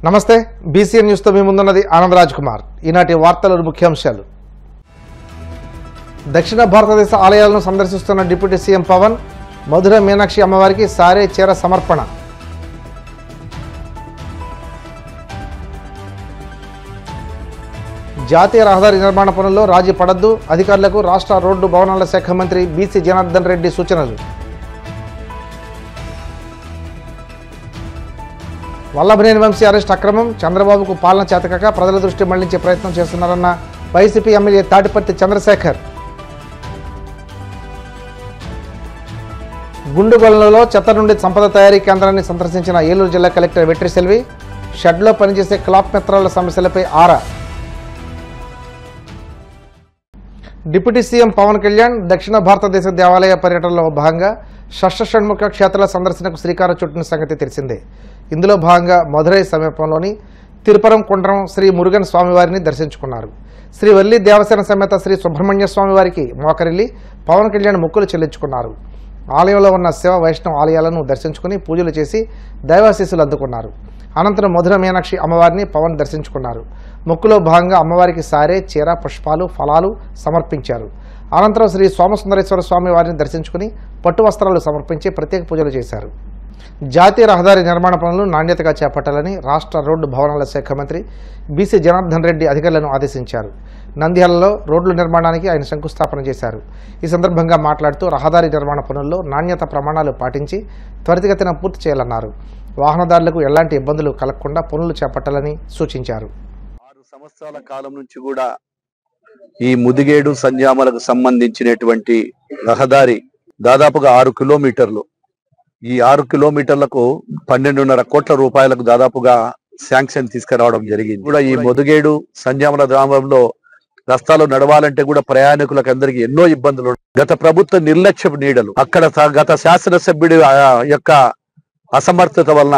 నమస్తే BCN news తో మీ ముందున్నది ఆనంద్ రాజ్ కుమార్. ఈనాటి వార్తల ముఖ్యాంశాలు. దక్షిణ భారతదేశ ఆలయాలను సందర్శిస్తున్న డిప్యూటీ సీఎం పవన్ మధుర మీనాక్షి అమ్మవారికి సారే చీర సమర్పణ. జాతీయ రహదారి నిర్మాణ పనుల్లో రాజీ పడద్దు, అధికారులకు రాష్ట్ర రోడ్డు భవనాల శాఖ మంత్రి బీసీ జనార్దన్ రెడ్డి సూచనలు. వల్లభనేని వంశీ అరెస్ట్ అక్రమం, చంద్రబాబుకు పాలన చేతకాక ప్రజల దృష్టి మళ్లించే ప్రయత్నం చేస్తున్నారన్న వైసీపీ ఎమ్మెల్యే తాటిపర్తి చంద్రశేఖర్. గుండుగొల్లలో చెత్త నుండి సంపద తయారీ కేంద్రాన్ని సందర్శించిన ఏలూరు జిల్లా కలెక్టర్ వెట్రి సెల్వి. షెడ్లో పనిచేసే క్లాప్ మిత్రాల సమస్యలపై ఆరా. డిప్యూటీ సీఎం పవన్ కళ్యాణ్ దక్షిణ భారతదేశ దేవాలయ పర్యటనలో భాగంగా షష్ఠ షణ్ముఖ క్షేత్రాల సందర్శనకు శ్రీకారం చుట్టిన సంగతి తెలిసిందే. ఇందులో భాగంగా మధురై సమీపంలోని తిరుపరం కుండ్రం శ్రీ మురుగన్ స్వామివారిని దర్శించుకున్నారు. శ్రీ వల్లి దేవసేన సమేత శ్రీ సుబ్రహ్మణ్య స్వామివారికి మోకరిల్లి పవన్ కళ్యాణ్ మొక్కులు చెల్లించుకున్నారు. ఆలయంలో ఉన్న శివ వైష్ణవ ఆలయాలను దర్శించుకుని పూజలు చేసి దైవాశీస్సులు అందుకున్నారు. అనంతరం మధుర మీనాక్షి అమ్మవారిని పవన్ దర్శించుకున్నారు. మొక్కులో భాగంగా అమ్మవారికి సారే, చీర, పుష్పాలు, ఫలాలు సమర్పించారు. అనంతరం శ్రీ సోమసుందరేశ్వర స్వామి వారిని దర్శించుకుని పట్టు వస్త్రాలు సమర్పించి ప్రత్యేక పూజలు చేశారు. జాతీయ రహదారి నిర్మాణ పనులు నాణ్యతగా చేపట్టాలని రాష్ట్ర రోడ్డు భవనాల శాఖ మంత్రి బీసీ జనార్దన్ రెడ్డి అధికారులను ఆదేశించారు. నంద్యాలలో రోడ్ల నిర్మాణానికి ఆయన శంకుస్థాపన చేశారు. ఈ సందర్భంగా మాట్లాడుతూ రహదారి నిర్మాణ పనుల్లో నాణ్యత ప్రమాణాలు పాటించి త్వరితగతిన పూర్తి చేయాలన్నారు. వాహనదారులకు ఎలాంటి ఇబ్బందులు కలగకుండా పనులు చేపట్టాలని సూచించారు. 6 సంవత్సరాల కాలం నుంచి కూడా ఈ ముదిగేడు సంజామలకు సంబంధించినటువంటి రహదారి దాదాపుగా 6 కిలోమీటర్లు. ఈ 6 కిలోమీటర్లకు 12.5 కోట్ల రూపాయలకు దాదాపుగా శాంక్షన్ తీసుకురావడం జరిగింది. కూడా ఈ ముదిగేడు సంజామల గ్రామంలో రస్తాలు నడవాలంటే కూడా ప్రయాణికులకు అందరికీ ఎన్నో ఇబ్బందులు. గత ప్రభుత్వ నిర్లక్ష్యపు నీడలు, అక్కడ గత శాసనసభ్యుడి యొక్క అసమర్థత వలన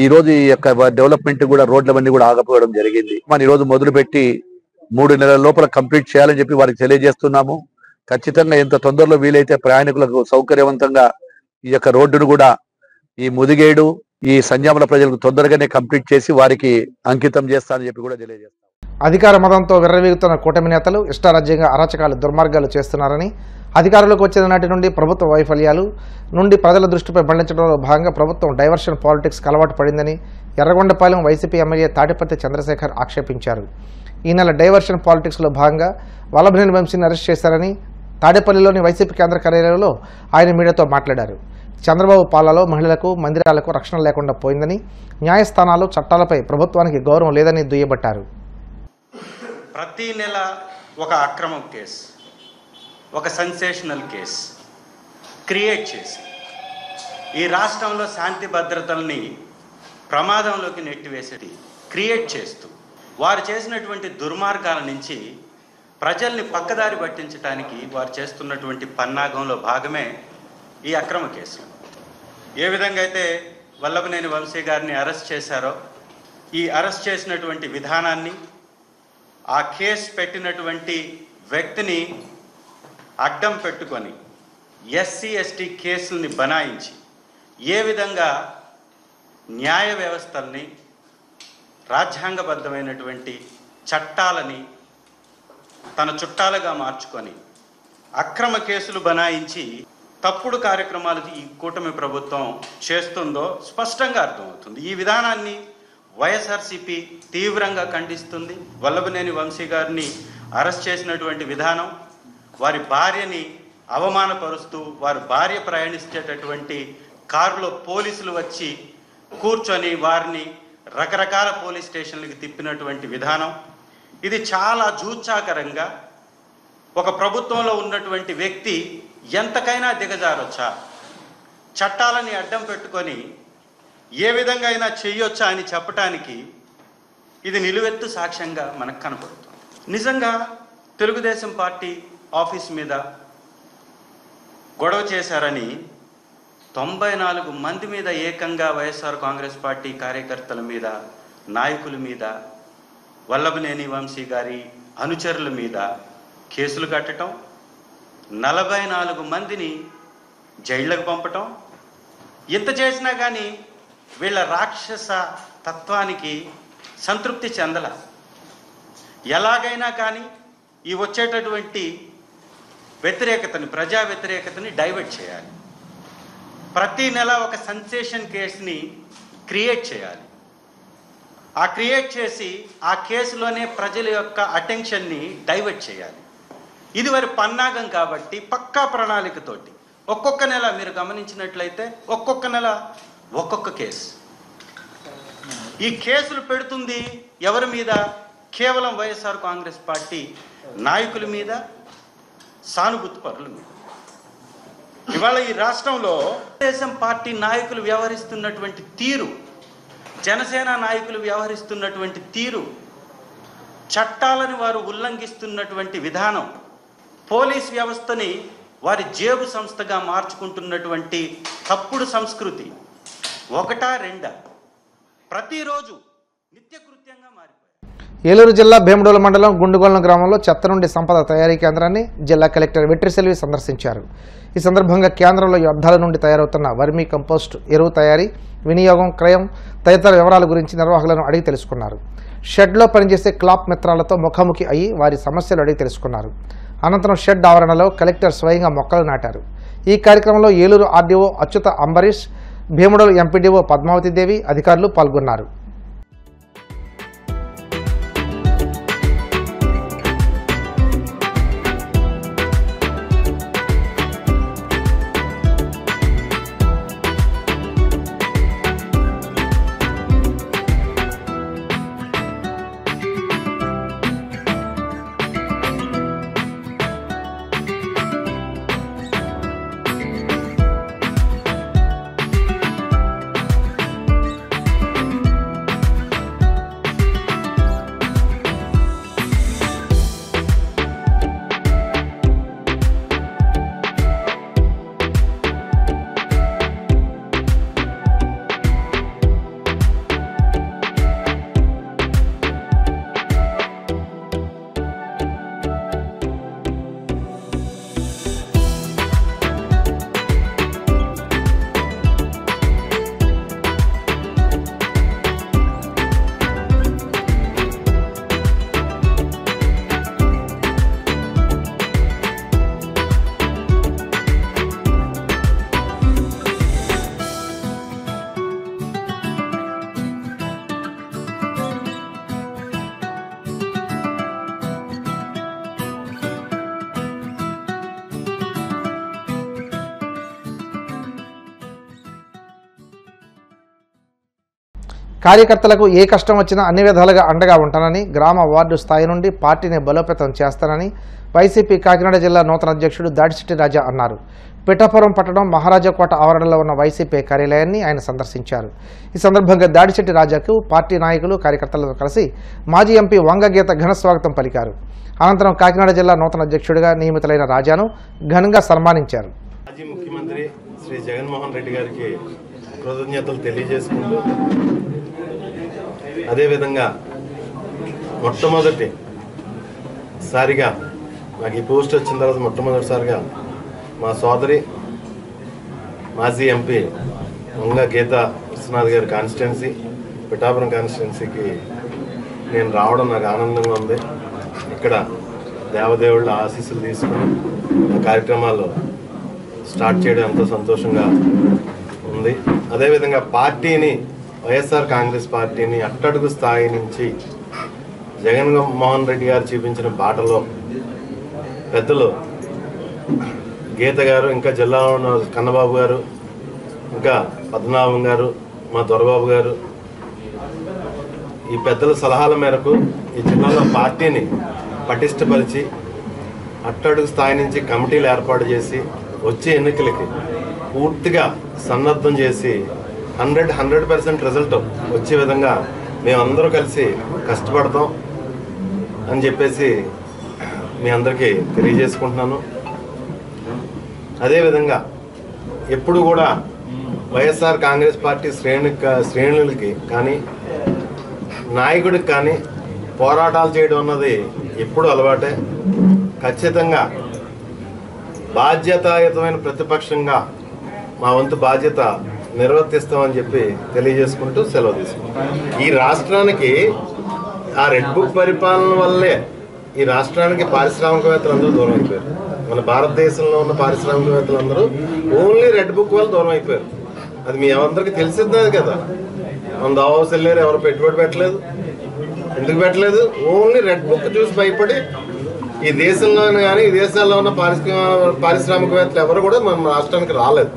ఈ రోజు ఈ యొక్క డెవలప్మెంట్ కూడా రోడ్లవన్నీ కూడా ఆగిపోవడం జరిగింది. మనం ఈ రోజు మొదలుపెట్టి 3 నెలల లోపల కంప్లీట్ చేయాలని చెప్పి వారికి తెలియజేస్తున్నాము. ఖచ్చితంగా ఎంత తొందరలో వీలైతే ప్రయాణికులకు సౌకర్యవంతంగా ఈ యొక్క రోడ్డును కూడా ఈ ముదిగేడు ఈ సంజామల ప్రజలకు తొందరగానే కంప్లీట్ చేసి వారికి అంకితం చేస్తానని చెప్పి కూడా తెలియజేస్తాం. అధికార మదంతో విర్రవీగుతున్న కూటమి నేతలు ఇష్టారాజ్యంగా అరాచకాలు, దుర్మార్గాలు చేస్తున్నారని, అధికారులకు వచ్చిన నాటి నుండి ప్రభుత్వ వైఫల్యాలు నుండి ప్రజల దృష్టిపై మళ్లించడంలో భాగంగా ప్రభుత్వం డైవర్షన్ పాలిటిక్స్ అలవాటు పడిందని ఎర్రగొండపాలెం వైసీపీ ఎమ్మెల్యే తాటిపర్తి చంద్రశేఖర్ ఆక్షేపించారు. ఈ నెల డైవర్షన్ పాలిటిక్స్లో భాగంగా వల్లభనేని వంశీని అరెస్ట్ చేశారని తాడేపల్లిలోని వైసీపీ కేంద్ర కార్యాలయంలో ఆయన మీడియాతో మాట్లాడారు. చంద్రబాబు పాలనలో మహిళలకు, మందిరాలకు రక్షణ లేకుండా పోయిందని, న్యాయస్థానాలు, చట్టాలపై ప్రభుత్వానికి గౌరవం లేదని దుయ్యబట్టారు. ప్రతి నెల ఒక అక్రమం కేసు, ఒక సెన్సేషనల్ కేసు క్రియేట్ చేసి ఈ రాష్ట్రంలో శాంతి భద్రతల్ని ప్రమాదంలోకి నెట్టివేసేది క్రియేట్ చేస్తూ వారు చేసినటువంటి దుర్మార్గాల నుంచి ప్రజల్ని పక్కదారి పట్టించడానికి వారు చేస్తున్నటువంటి పన్నాగంలో భాగమే ఈ అక్రమ కేసులు. ఏ విధంగా అయితే వల్లభనేని వంశీ గారిని అరెస్ట్ చేశారో, ఈ అరెస్ట్ చేసినటువంటి విధానాన్ని, ఆ కేసు పెట్టినటువంటి వ్యక్తిని అడ్డం పెట్టుకొని ఎస్సీ ఎస్టీ కేసుల్ని బనాయించి ఏ విధంగా న్యాయ వ్యవస్థల్ని, రాజ్యాంగబద్ధమైనటువంటి చట్టాలని తన చుట్టాలుగా మార్చుకొని అక్రమ కేసులు బనాయించి తప్పుడు కార్యక్రమాలు ఈ కూటమి ప్రభుత్వం చేస్తుందో స్పష్టంగా అర్థమవుతుంది. ఈ విధానాన్ని వైఎస్ఆర్సీపీ తీవ్రంగా ఖండిస్తుంది. వల్లభనేని వంశీ గారిని అరెస్ట్ చేసినటువంటి విధానం, వారి భార్యని అవమానపరుస్తూ వారి భార్య ప్రయాణించేటటువంటి కారులో పోలీసులు వచ్చి కూర్చొని వారిని రకరకాల పోలీస్ స్టేషన్లకి తిప్పినటువంటి విధానం, ఇది చాలా జూచాకరంగా ఒక ప్రభుత్వంలో ఉన్నటువంటి వ్యక్తి ఎంతకైనా దిగజారొచ్చా, చట్టాలని అడ్డం పెట్టుకొని ఏ విధంగా అయినా చెయ్యొచ్చా అని చెప్పటానికి ఇది నిలువెత్తు సాక్ష్యంగా మనకు కనపడుతుంది. నిజంగా తెలుగుదేశం పార్టీ ఆఫీస్ మీద గొడవ చేశారని 94 మంది మీద ఏకంగా వైఎస్ఆర్ కాంగ్రెస్ పార్టీ కార్యకర్తల మీద, నాయకుల మీద, వల్లభనేని వంశీ గారి అనుచరుల మీద కేసులు కట్టడం, 44 మందిని జైళ్లకు పంపటం, ఇంత చేసినా కానీ వీళ్ళ రాక్షస తత్వానికి సంతృప్తి చెందల. ఎలాగైనా కానీ ఈ వచ్చేటటువంటి ప్రజా వ్యతిరేకతని డైవర్ట్ చేయాలి. ప్రతి నెల ఒక సెన్సేషన్ కేసుని క్రియేట్ చేయాలి. ఆ క్రియేట్ చేసి ఆ కేసులోనే ప్రజల యొక్క అటెన్షన్ని డైవర్ట్ చేయాలి. ఇది వారి పన్నాగం కాబట్టి పక్కా ప్రణాళికతోటి ఒక్కొక్క నెల మీరు గమనించినట్లయితే ఒక్కొక్క నెల ఒక్కొక్క కేసు. ఈ కేసులు పెడుతుంది ఎవరి మీద? కేవలం వైఎస్ఆర్ కాంగ్రెస్ పార్టీ నాయకుల మీద, సానుభూతి పరుల మీద. ఇవాళ ఈ రాష్ట్రంలో తెలుగుదేశం పార్టీ నాయకులు వ్యవహరిస్తున్నటువంటి తీరు, జనసేన నాయకులు వ్యవహరిస్తున్నటువంటి తీరు, చట్టాలను వారు ఉల్లంఘిస్తున్నటువంటి విధానం, పోలీస్ వ్యవస్థని వారి జేబు సంస్థగా మార్చుకుంటున్నటువంటి తప్పుడు సంస్కృతి ఒకటా రెండా ప్రతిరోజు నిత్యకృత్యంగా మారిపోయింది. ఏలూరు జిల్లా భీమడోలు మండలం గుండుగొల్లం గ్రామంలో చెత్త నుండి సంపద తయారీ కేంద్రాన్ని జిల్లా కలెక్టర్ వెట్రిసెల్వి సందర్శించారు. ఈ సందర్భంగా కేంద్రంలో వ్యర్థాల నుండి తయారవుతున్న వర్మీ కంపోస్ట్ ఎరువు తయారీ, వినియోగం, క్రయం తదితర వివరాల గురించి నిర్వాహకులను అడిగి తెలుసుకున్నారు. షెడ్లో పనిచేసే క్లాప్ మిత్రాలతో ముఖాముఖి అయ్యి వారి సమస్యలు అడిగి తెలుసుకున్నారు. అనంతరం షెడ్ ఆవరణలో కలెక్టర్ స్వయంగా మొక్కలు నాటారు. ఈ కార్యక్రమంలో ఏలూరు ఆర్డీఓ అచ్యుత అంబరీష్, భీమడోలు ఎంపీడీఓ పద్మావతిదేవి అధికారులు పాల్గొన్నారు. కార్యకర్తలకు ఏ కష్టం వచ్చినా అన్ని విధాలుగా అండగా ఉంటానని, గ్రామ వార్డు స్థాయి నుండి పార్టీని బలోపేతం చేస్తానని వైసీపీ కాకినాడ జిల్లా నూతన అధ్యక్షుడు దాడిశెట్టి రాజా అన్నారు. పిఠాపురం పట్టణం మహారాజాకోట ఆవరణలో ఉన్న వైసీపీ కార్యాలయాన్ని ఆయన సందర్శించారు. ఈ సందర్భంగా దాడిశెట్టి రాజాకు పార్టీ నాయకులు, కార్యకర్తలతో కలిసి మాజీ ఎంపీ వంగగీత ఘన స్వాగతం పలికారు. అనంతరం కాకినాడ జిల్లా నూతన అధ్యక్షుడిగా నియమితులైన రాజాను ఘనంగా సన్మానించారు. మాజీ ముఖ్యమంత్రి శ్రీ జగన్మోహన్ రెడ్డి గారికి కృతజ్ఞతలు తెలియజేసుకుంటూ, అదేవిధంగా మొట్టమొదటిసారిగా నాకు ఈ పోస్ట్ వచ్చిన తర్వాత మొట్టమొదటిసారిగా మా సోదరి మాజీ ఎంపీ వంగ గీత విశ్వనాథ్ గారి కాన్స్టిట్యున్సీ, పిఠాపురం కాన్స్టిట్యున్సీకి నేను రావడం నాకు ఆనందంగా ఉంది. ఇక్కడ దేవదేవుళ్ళ ఆశీస్సులు తీసుకుని ఆ కార్యక్రమాలు స్టార్ట్ చేయడం ఎంతో సంతోషంగా ఉంది. అదేవిధంగా పార్టీని, వైఎస్ఆర్ కాంగ్రెస్ పార్టీని అట్టడుగు స్థాయి నుంచి జగన్మోహన్ రెడ్డి గారు చూపించిన బాటలో పెద్దలు గీత గారు, ఇంకా జిల్లాలో ఉన్న కన్నబాబు గారు, ఇంకా పద్మనాభం గారు, మా దొరబాబు గారు, ఈ పెద్దల సలహాల మేరకు ఈ జిల్లాలో పార్టీని పటిష్టపరిచి అట్టడుగు స్థాయి నుంచి కమిటీలు ఏర్పాటు చేసి వచ్చే ఎన్నికలకి పూర్తిగా సన్నద్ధం చేసి 100% రిజల్ట్ వచ్చే విధంగా మేమందరూ కలిసి కష్టపడతాం అని చెప్పేసి మీ అందరికీ తెలియజేసుకుంటున్నాను. అదేవిధంగా ఎప్పుడు కూడా వైఎస్ఆర్ కాంగ్రెస్ పార్టీ శ్రేణులకి కానీ నాయకుడికి కానీ పోరాటాలు చేయడం అన్నది ఎప్పుడు అలవాటే. ఖచ్చితంగా బాధ్యతాయుతమైన ప్రతిపక్షంగా మా వంతు బాధ్యత నిర్వర్తిస్తామని చెప్పి తెలియజేసుకుంటూ సెలవు తీసుకుంటాం. ఈ రాష్ట్రానికి ఆ రెడ్ బుక్ పరిపాలన వల్లే ఈ రాష్ట్రానికి పారిశ్రామికవేత్తలు అందరూ దూరం అయిపోయారు. మన భారతదేశంలో ఉన్న పారిశ్రామికవేత్తలు అందరూ ఓన్లీ రెడ్ బుక్ వల్ల దూరం అయిపోయారు. అది మీ అందరికీ తెలిసిందే కదా. మన దావాస్ వెళ్ళారు, ఎవరు పెట్టుబడి పెట్టలేదు. ఎందుకు పెట్టలేదు? ఓన్లీ రెడ్ బుక్ చూసి భయపడి ఈ దేశంలో కానీ ఈ దేశాల్లో ఉన్న పారిశ్రామికవేత్తలు ఎవరు కూడా మన రాష్ట్రానికి రాలేదు.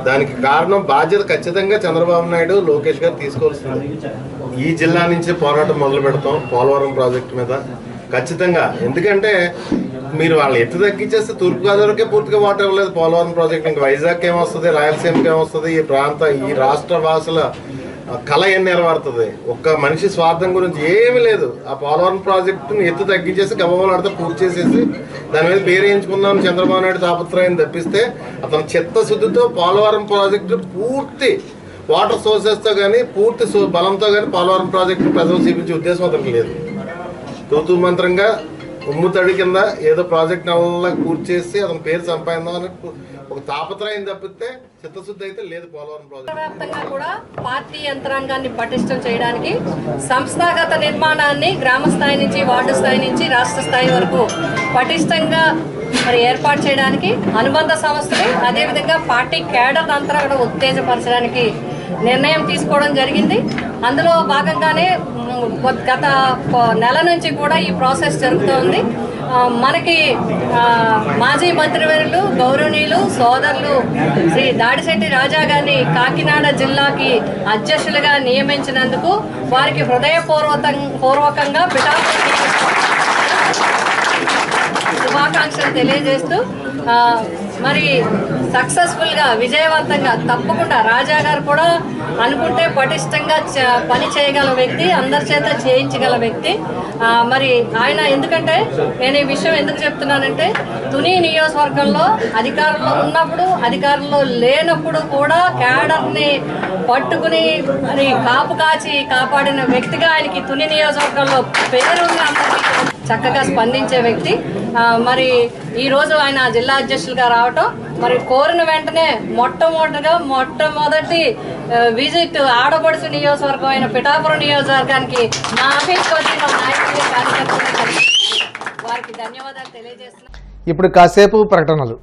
దానికి కారణం బాధ్యత ఖచ్చితంగా చంద్రబాబు నాయుడు, లోకేష్ గారు తీసుకోవాల్సింది. ఈ జిల్లా నుంచి పోరాటం మొదలు పెడతాం పోలవరం ప్రాజెక్టు మీద ఖచ్చితంగా. ఎందుకంటే మీరు వాళ్ళు ఎత్తు తగ్గించేస్తే తూర్పుగోదావరికే పూర్తిగా వాటర్ ఇవ్వలేదు పోలవరం ప్రాజెక్ట్. ఇంకా వైజాగ్కి ఏమొస్తుంది, రాయలసీమకి ఏమొస్తుంది, ఈ రాష్ట్ర వాసుల కళ ఏం నెరవేరుతుంది? ఒక్క మనిషి స్వార్థం గురించి ఏమీ లేదు. ఆ పోలవరం ప్రాజెక్టుని ఎత్తు తగ్గించేసి గవ్వలాడితే పూర్తి చేసేసి దాని మీద పేరు వేయించుకుందాం చంద్రబాబు నాయుడు తాపత్రయం తప్పిస్తే అతను చిత్తశుద్ధితో పోలవరం ప్రాజెక్టు పూర్తి వాటర్ సోర్సెస్తో కానీ పూర్తి బలంతో కానీ పోలవరం ప్రాజెక్టు ప్రజలు చూపించే ఉద్దేశం అతనికి లేదు. తూతూ మంత్రంగా ఉమ్ముతడి కింద ఏదో ప్రాజెక్ట్ నల్ల పూర్తి చేసి అతని పేరు సంపాదిందాం అని ఒక తాపత్రయం తప్పితే చిత్తశుద్ధి అయితే లేదు. పోలవరం ప్రాజెక్ట్ వ్యాప్తంగా కూడా పార్టీ యంత్రాంగాన్ని పటిష్టం చేయడానికి సంస్థాగత నిర్మాణాన్ని గ్రామ స్థాయి నుంచి, వార్డు స్థాయి నుంచి రాష్ట్ర స్థాయి వరకు పటిష్టంగా ఏర్పాటు చేయడానికి అనుబంధ సంస్థలు, అదేవిధంగా పార్టీ కేడర్ అంతా కూడా ఉత్తేజపరచడానికి నిర్ణయం తీసుకోవడం జరిగింది. అందులో భాగంగానే గత నెల నుంచి కూడా ఈ ప్రాసెస్ జరుగుతోంది. మనకి మాజీ మంత్రివర్యులు గౌరవనీయులు సోదరులు శ్రీ దాడిశెట్టి రాజా గారిని కాకినాడ జిల్లాకి అధ్యక్షులుగా నియమించినందుకు వారికి హృదయపూర్వకంగా శుభాకాంక్షలు తెలియజేస్తూ మరి సక్సెస్ఫుల్గా విజయవంతంగా తప్పకుండా రాజా గారు కూడా అనుకుంటే పటిష్టంగా పని చేయగల వ్యక్తి, అందరి చేత చేయించగల వ్యక్తి. మరి ఆయన ఎందుకంటే నేను ఈ విషయం ఎందుకు చెప్తున్నానంటే తుని నియోజకవర్గంలో అధికారంలో ఉన్నప్పుడు, అధికారంలో లేనప్పుడు కూడా క్యాడర్ని పట్టుకుని మరి కాపు కాచి కాపాడిన వ్యక్తిగా ఆయనకి తుని నియోజకవర్గంలో పేరున్న చక్కగా స్పందించే వ్యక్తి. మరి ఈరోజు ఆయన జిల్లా అధ్యక్షులుగా రావటం, మరి కోరిన వెంటనే మొట్టమొదటి విజిట్ ఆడపడుచు నియోజకవర్గం అయిన పిఠాపురం నియోజకవర్గానికి నా అభివృద్ధి నాయకులు కార్యకర్తలు వారికి ధన్యవాదాలు తెలియజేస్తున్నాను. ఇప్పుడు కాసేపు ప్రకటనలు.